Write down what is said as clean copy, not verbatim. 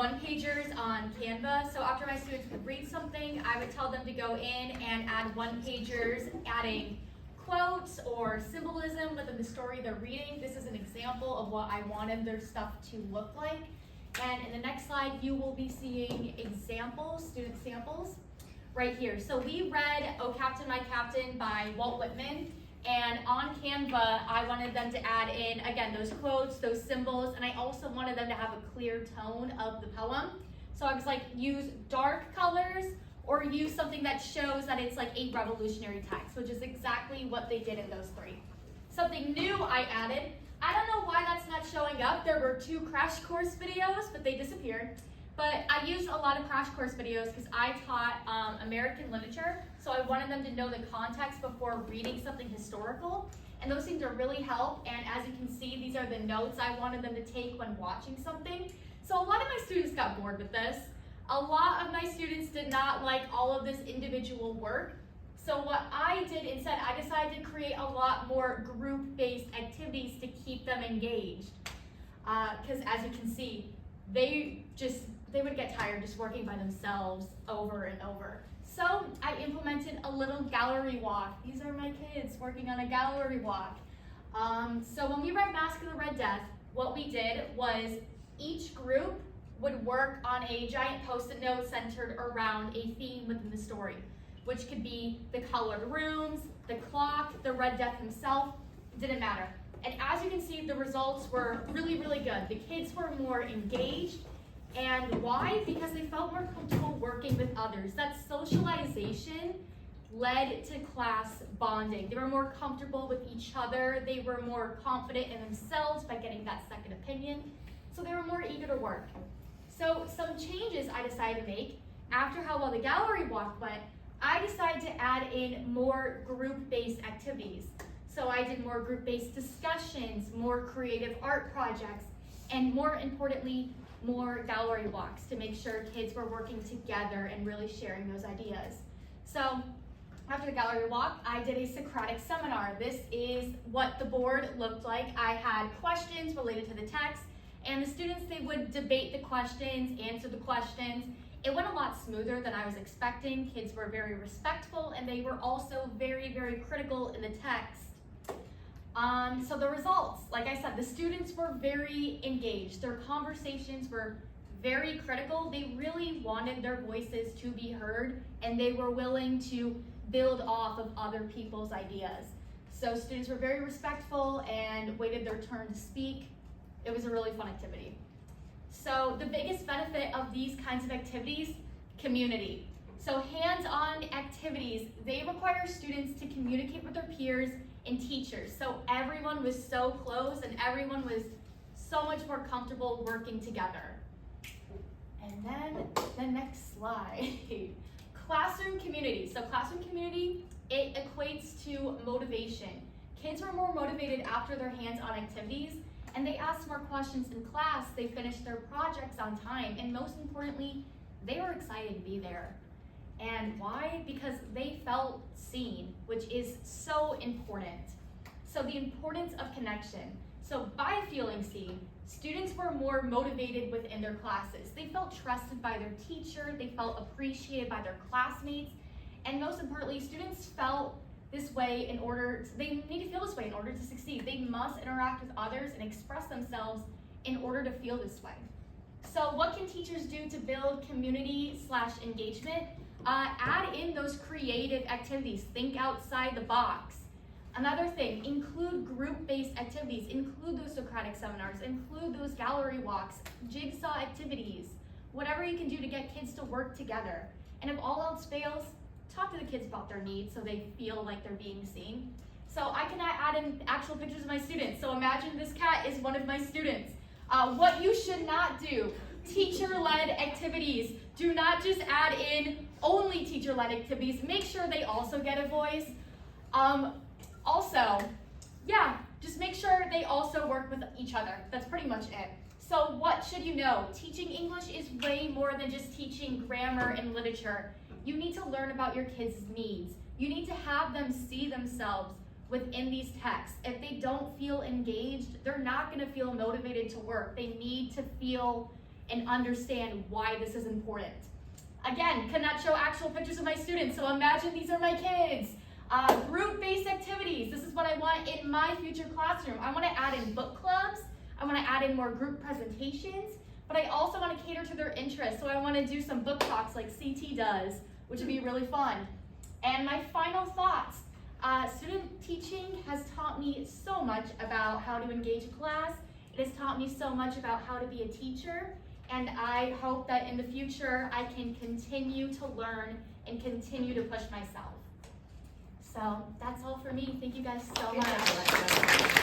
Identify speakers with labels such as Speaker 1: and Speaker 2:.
Speaker 1: one-pagers on Canva. So after my students would read something, I would tell them to go in and add one-pagers, adding quotes or symbolism within the story they're reading. This is an example of what I wanted their stuff to look like. And in the next slide, you will be seeing examples, student samples, right here. So we read "Oh Captain, My Captain" by Walt Whitman. And on Canva, I wanted them to add in, again, those quotes, those symbols, and I also wanted them to have a clear tone of the poem. So I was like, use dark colors or use something that shows that it's like a revolutionary text, which is exactly what they did in those three. Something new I added, I don't know why that's not showing up. There were 2 crash course videos, but they disappeared. But I used a lot of crash course videos because I taught American literature, so I wanted them to know the context before reading something historical, and those seem to really help. And as you can see, these are the notes I wanted them to take when watching something. So a lot of my students got bored with this. A lot of my students did not like all of this individual work. So what I did instead, I decided to create a lot more group-based activities to keep them engaged. Because as you can see, they would get tired just working by themselves over and over. So I implemented a little gallery walk. These are my kids working on a gallery walk. So when we read Masque of the Red Death, what we did was each group would work on a giant post-it note centered around a theme within the story, which could be the colored rooms, the clock, the Red Death himself, it didn't matter. And as you can see, the results were really, really good. The kids were more engaged. And why? Because they felt more comfortable working with others. That socialization led to class bonding. They were more comfortable with each other. They were more confident in themselves by getting that second opinion. So they were more eager to work. So some changes I decided to make after how well the gallery walk went, I decided to add in more group-based activities. So I did more group-based discussions, more creative art projects, and more importantly, more gallery walks to make sure kids were working together and really sharing those ideas. So after the gallery walk, I did a Socratic seminar. This is what the board looked like. I had questions related to the text, and the students, they would debate the questions, answer the questions. It went a lot smoother than I was expecting. Kids were very respectful, and they were also very, very critical in the text. So the results, like I said, the students were very engaged. Their conversations were very critical. They really wanted their voices to be heard, and they were willing to build off of other people's ideas. So students were very respectful and waited their turn to speak. It was a really fun activity. So the biggest benefit of these kinds of activities, community. So hands-on activities, they require students to communicate with their peers and teachers. So everyone was so close and everyone was so much more comfortable working together. And then the next slide, classroom community. So classroom community, it equates to motivation. Kids were more motivated after their hands-on activities, and they asked more questions in class, they finished their projects on time, and most importantly, they were excited to be there. And why? Because they felt seen, which is so important. So the importance of connection. So by feeling seen, students were more motivated within their classes. They felt trusted by their teacher, they felt appreciated by their classmates, and most importantly, students felt this way they need to feel this way in order to succeed. They must interact with others and express themselves in order to feel this way. So what can teachers do to build community/engagement? Add in those creative activities. Think outside the box. Another thing, include group-based activities. Include those Socratic seminars. Include those gallery walks, jigsaw activities, whatever you can do to get kids to work together. And if all else fails, talk to the kids about their needs so they feel like they're being seen. So I can add in actual pictures of my students. So imagine this cat is one of my students. What you should not do, teacher-led activities. Do not just add in only teacher-led activities. Make sure they also get a voice. Just make sure they also work with each other. That's pretty much it. So what should you know? Teaching English is way more than just teaching grammar and literature. You need to learn about your kids' needs. You need to have them see themselves within these texts. If they don't feel engaged, they're not going to feel motivated to work. They need to feel and understand why this is important. Again, cannot show actual pictures of my students, so imagine these are my kids. Group-based activities, this is what I want in my future classroom. I want to add in book clubs, I want to add in more group presentations, but I also want to cater to their interests, so I want to do some book talks like CT does, which would be really fun. And my final thoughts, student teaching has taught me so much about how to engage a class. It has taught me so much about how to be a teacher, and I hope that in the future I can continue to learn and continue to push myself. So that's all for me. Thank you guys so much.